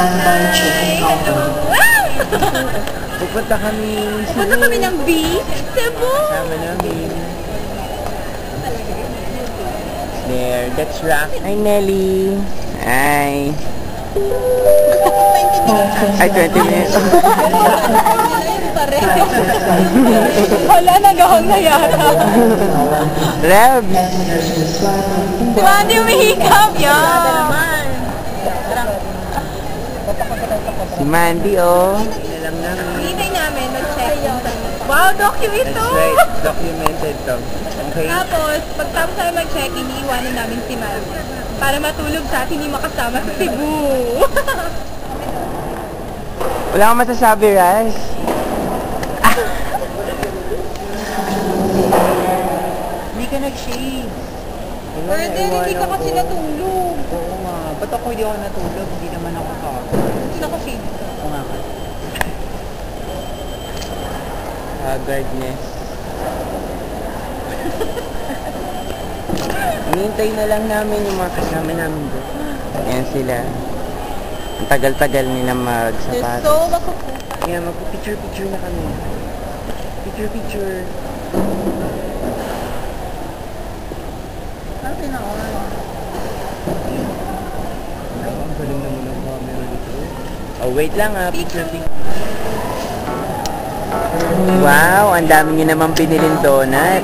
standby check-in counter. Pupunta kami Punta kami ng beach, Cebu. Kasama namin. There, that's Rock. Hi, Nelly. Hi. Ay, 20 minutes. Wala, nagahang na yata. Rebs. Si Mandy umihikap, yan. Si Mandy, oh. Hintay namin, mag-check-in. Wow, docu ito! That's right, documented to. Okay. Tapos, pagtapos tayo mag-check-in, iiwanan namin si Mandy para matulog sa atin, hindi makasama sa Cebu. Wala kang masasabi, Raz? Hindi ka nag-shave. Pwede, hindi ka kasi natulog. Oo nga. Ba't ako hindi ako natulog? Hindi naman ako kaka. Hindi naka-shave. Oo nga ka. Haggardness. Hinihintay na lang namin yung mga kasama namin doon. Ayan sila. Ang tagal-tagal nila magsapatos. So, makukuha. Ayan, magpipicture-picture na kami. Picture-picture. Bakit na ako? Ang galing naman ang camera dito. Oh, wait lang ah. Picture-picture. Wow, ang dami nyo naman pinilin donut.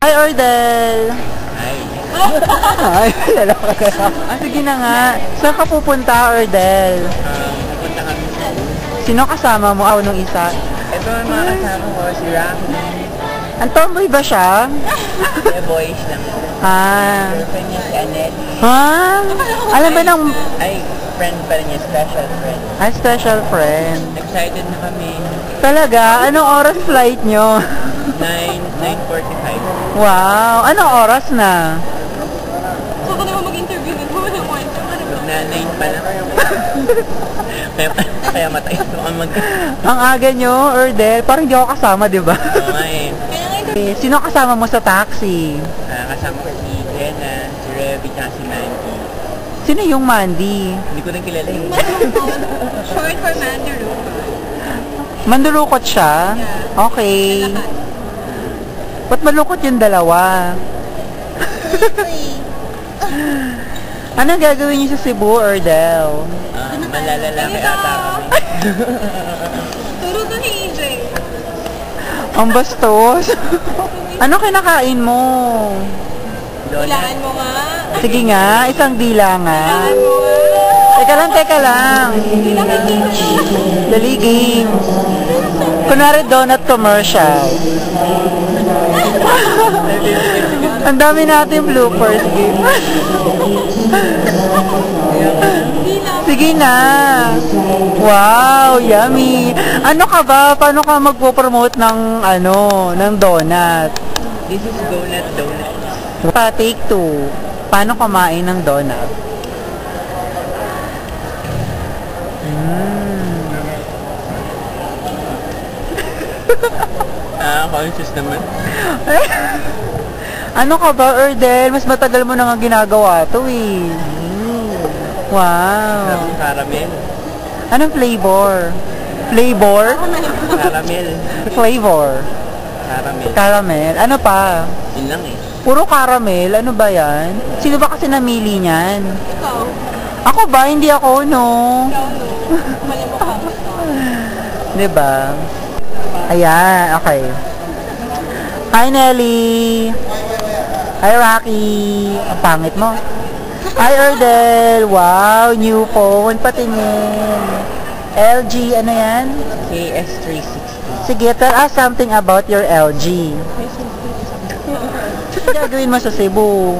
Hi, Ordel! Ay. Ay, lalaki ka. Sige na nga. Saan ka pupunta, Ordel? Pupunta kami sa Sino kasama mo? Nung isa. ito ang mga kasama ko, si Rocky. Ang tomboy ba siya? May boys lang. Girlfriend niya si Annette. Alam ba ng... Ay, friend pa rin niya, special friend. special friend. Excited na kami. Talaga? Anong oras flight nyo? 9:45. Wow! Anong oras na? So, ka naman mag-interview nun. Wala mo ito. Na 9 pa lang. Kaya matay ito ang Ang aga nyo, Ordel. Parang hindi ako kasama, di ba? Oo nga eh. Sino kasama mo sa taxi? Kasama ko si Jenna, si Revy, at si Mandy. Sino yung Mandy? Hindi ko na kilala yun. Short for Mandarin. Mandulukot siya? Okay. Ba't malungkot yung dalawa? Anong gagawin niyo sa Cebu, Ordel? Malalalaki ata kami. Turo to ni EJ. Ang bastos. Ano kinakain mo? Hulaan mo nga. Sige nga, isang dila nga. Hulaan mo nga. Teka lang. Daliging. Kunwari donut commercial. Ang dami natin bloopers. Sige na. Wow, yummy. Ano ka ba? Paano ka magpo-promote ng ng donut? This is donut. Take 2. Paano kumain ng donut? Conscious naman. Ano ka ba, Ordel? Mas matagal mo na nga ginagawa to eh. Wow. Caramel. Anong flavor? Flavor? Caramel. Flavor. Caramel. Caramel. Ano pa? Yun lang eh. Puro caramel. Ano ba yan? Sino ba kasi namili niyan? Ikaw. Ako ba? Hindi ako, no? Ikaw, no. Mali mo ka. Diba? Ayan, okay. Hi, Nelly! Hi, Rocky! Ang pangit mo. Hi, Ordel! Wow, new phone. Patingin. LG, ano yan? KS360. Sige, tell us something about your LG. Ano gagawin mo sa Cebu?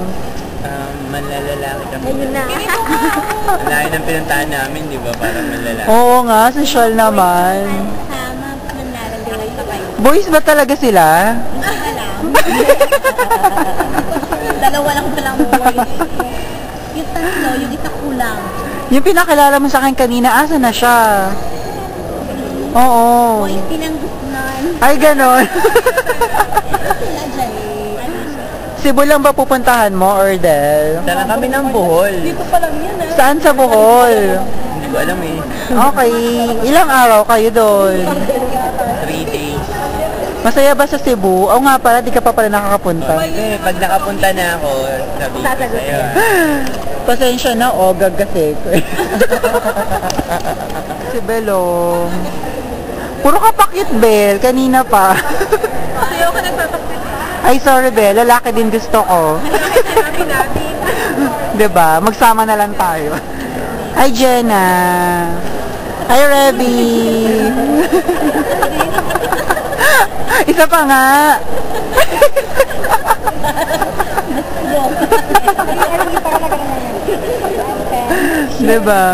Manlalalaki kami. Ayun na. Malayo ng pinuntahan namin, di ba? Parang manlalaki. Oo nga, social naman. Tama, manlalagay pa kayo. Boys ba talaga sila? Alam. Dalawa lang palang boys. Yung tatlo, yung isa kulang. Yung pinakilala mo sa akin kanina, asa na siya? Oo. Boys, pinanggutnan. Ay, ganon. Cebu lang ba pupuntahan mo, Ordel? Dala kami ng Bohol. Dito pa lang yan ah. Saan sa Bohol? Hindi ko alam eh. Okay. Ilang araw kayo doon? 3 days. Masaya ba sa Cebu? O nga pala, di ka pa pala nakakapunta. Eh, pag nakapunta na ako, sabi ko sa'yo. Pasensya na, ogag kasi ko. Si Belong. Puro ka pakit, Bel. Kanina pa. Ayaw ka nagpapakita. Ay, sorry, Bel. Lalaki din gusto ko. Sinabi natin. Diba? Magsama na lang tayo. Hi, Jenna. Hi, Reby. Isa pa nga. Diba?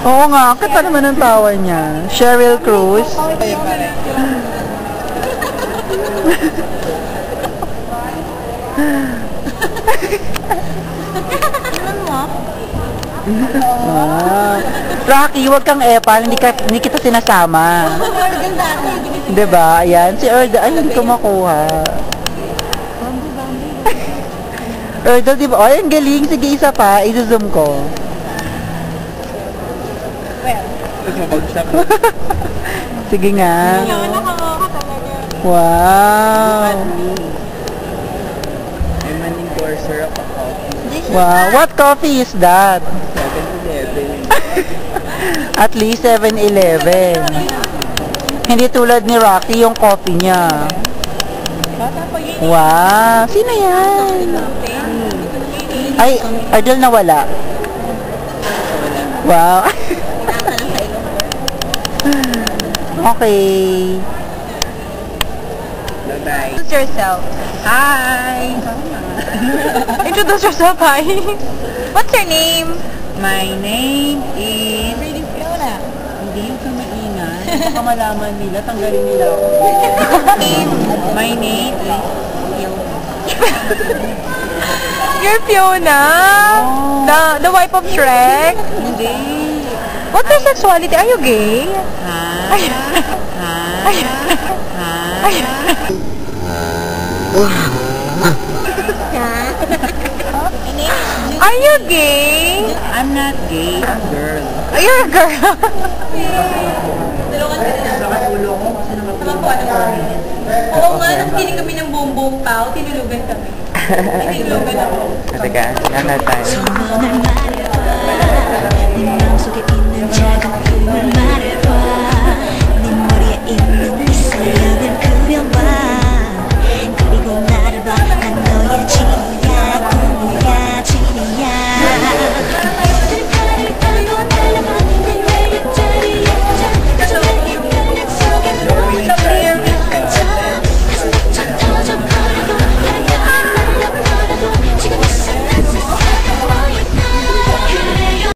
Oo nga, ang kata naman ang tawa niya. Sheryl Cruz. Rocky, huwag kang epal, hindi kita sinasama. Diba? Ayan, si Erda, ay hindi ko makuha. Erda, diba? Ay, ang galing. Sige, isa pa. I-zoom ko. Sige nga. Wow. May man-endorser ako coffee. Wow. What coffee is that? 7-Eleven. At least 7-Eleven. Hindi tulad ni Rocky yung coffee niya. Wow. Sino yan? Ay, Ardel nawala. Wow. Okay. Bye-bye. Introduce yourself. Hi. Introduce yourself, hi. What's your name? My name is... Hindi yung kumaingan. Baka malaman nila, tanggalin nila ako. My name is... You're Fiona. Oh. The wife of Shrek. Hindi. What's your sexuality? Are you gay? Ha? Are you gay? I'm not gay, I'm girl. You're a girl. Oo nga, nung tinig kami ng bumbong pao, tinulugan kami. Tinulugan ako. Teka, tayo. 내 마음속에 있는 작은